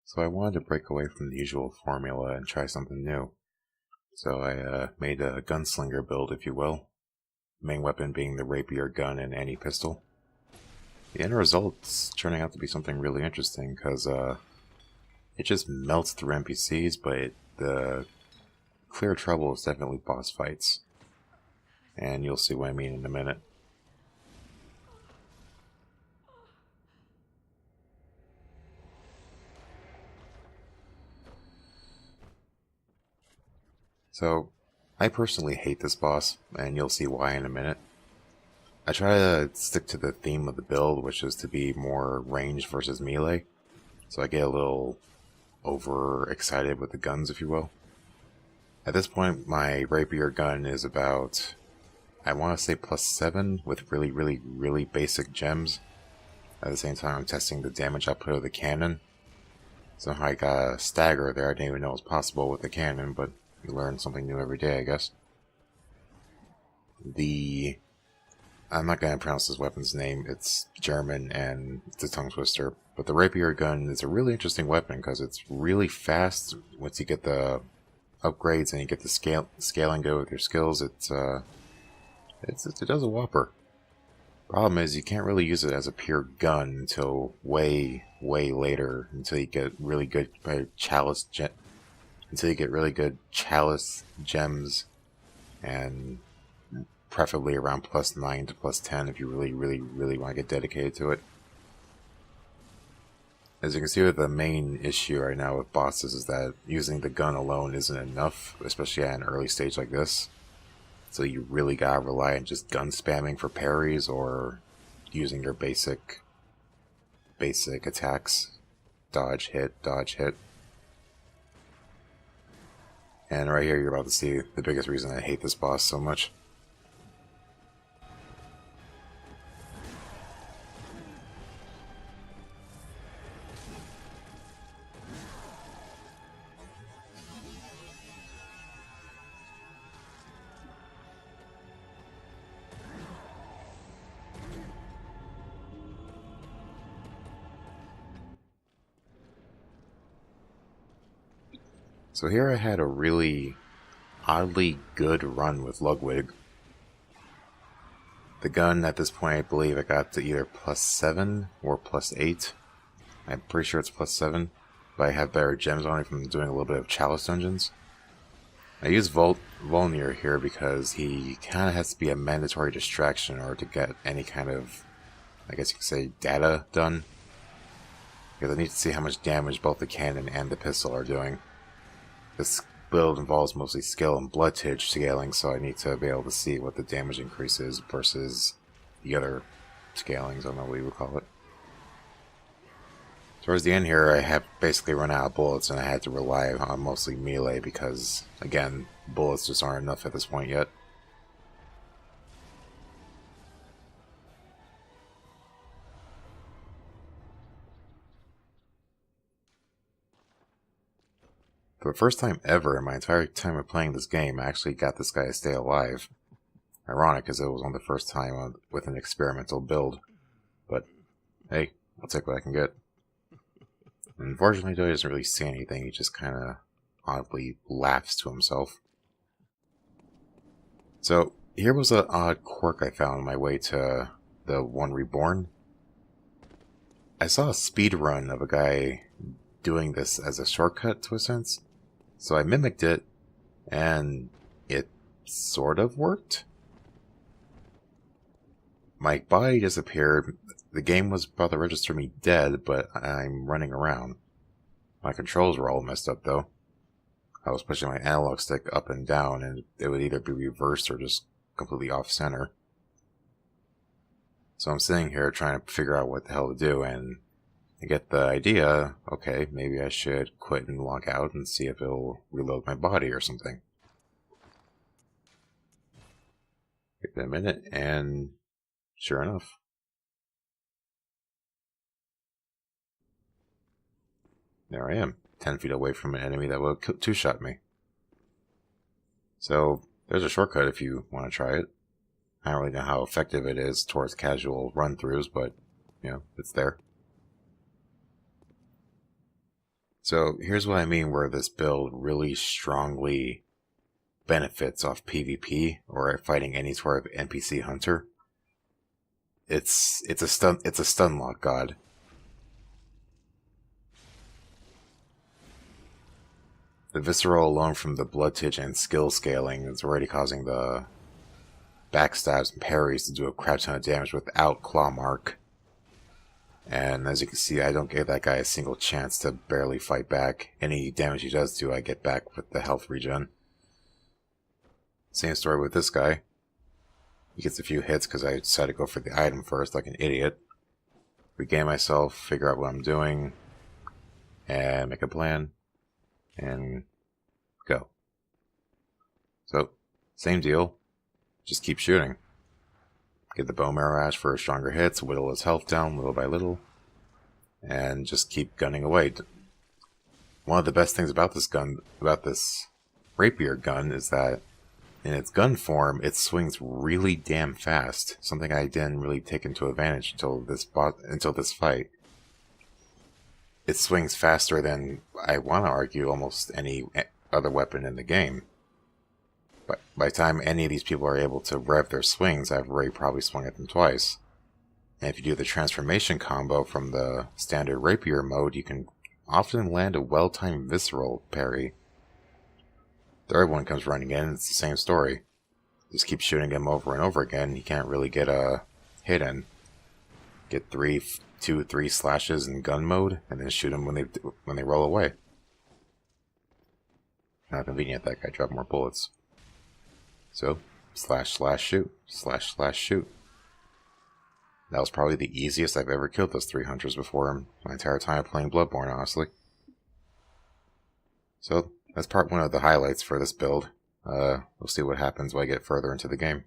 So I wanted to break away from the usual formula and try something new. So I made a gunslinger build, if you will. Main weapon being the rapier gun and anti-pistol. The end result's turning out to be something really interesting because it just melts through NPCs, but the clear trouble is definitely boss fights. And you'll see what I mean in a minute. So, I personally hate this boss, and you'll see why in a minute. I try to stick to the theme of the build, which is to be more range versus melee. So I get a little overexcited with the guns, if you will. At this point, my rapier gun is about, I want to say +7 with really basic gems. At the same time, I'm testing the damage output of the cannon. Somehow I got a stagger there. I didn't even know it was possible with the cannon, but you learn something new every day, I guess. I'm not going to pronounce this weapon's name. It's German and it's a tongue twister. But the rapier gun is a really interesting weapon because it's really fast. Once you get the upgrades and you get the scaling go with your skills, it does a whopper. Problem is, you can't really use it as a pure gun until way later, until you get really good chalice gems, and preferably around +9 to +10 if you really want to get dedicated to it. As you can see, the main issue right now with bosses is that using the gun alone isn't enough, especially at an early stage like this. So you really gotta rely on just gun spamming for parries or using your basic attacks. Dodge, hit, dodge, hit. And right here you're about to see the biggest reason I hate this boss so much. So here I had a really oddly good run with Ludwig. The gun at this point, I believe I got to either +7 or +8. I'm pretty sure it's +7, but I have better gems on it from doing a little bit of Chalice dungeons. I use Volnir here because he kind of has to be a mandatory distraction in order to get any kind of, I guess you could say, data done. Because I need to see how much damage both the cannon and the pistol are doing. This build involves mostly skill and blood titch scaling, so I need to be able to see what the damage increase is versus the other scalings, I don't know what you would call it. Towards the end here, I have basically run out of bullets, and I had to rely on mostly melee because, again, bullets just aren't enough at this point yet. For the first time ever in my entire time of playing this game, I actually got this guy to stay alive. Ironic, because it was on the first time with an experimental build. But, hey, I'll take what I can get. Unfortunately, though, he doesn't really say anything. He just kind of oddly laughs to himself. So, here was an odd quirk I found on my way to the one Reborn. I saw a speed run of a guy doing this as a shortcut, to a sense. So I mimicked it, and it sort of worked. My body disappeared. The game was about to register me dead, but I'm running around. My controls were all messed up, though. I was pushing my analog stick up and down, and it would either be reversed or just completely off-center. So I'm sitting here trying to figure out what the hell to do, and I get the idea, okay, maybe I should quit and log out and see if it'll reload my body or something. Give it a minute, and sure enough. There I am, 10 feet away from an enemy that will two-shot me. So, there's a shortcut if you want to try it. I don't really know how effective it is towards casual run-throughs, but, you know, it's there. So here's what I mean where this build really strongly benefits off PvP or fighting any sort of NPC hunter. It's a stun lock god. The visceral alone from the bloodtitch and skill scaling is already causing the backstabs and parries to do a crap ton of damage without claw mark. And as you can see, I don't give that guy a single chance to barely fight back. Any damage he does do, I get back with the health regen. Same story with this guy. He gets a few hits because I decided to go for the item first like an idiot. Regain myself, figure out what I'm doing, and make a plan, and go. So, same deal. Just keep shooting. Get the bone marrow ash for stronger hits, whittle his health down little by little, and just keep gunning away. One of the best things about this rapier gun, is that in its gun form, it swings really damn fast. Something I didn't really take into advantage until this fight. It swings faster than, I want to argue, almost any other weapon in the game. But by the time any of these people are able to rev their swings, I've already probably swung at them twice. And if you do the transformation combo from the standard rapier mode, you can often land a well-timed visceral parry. Third one comes running in, it's the same story. Just keep shooting him over and over again, he can't really get a hit in. Get 2, 3 slashes in gun mode, and then shoot them when they roll away. Not convenient, that guy dropped more bullets. So, slash slash shoot, slash slash shoot. That was probably the easiest I've ever killed those 3 hunters before him, my entire time playing Bloodborne, honestly. So, that's part 1 of the highlights for this build. We'll see what happens when I get further into the game.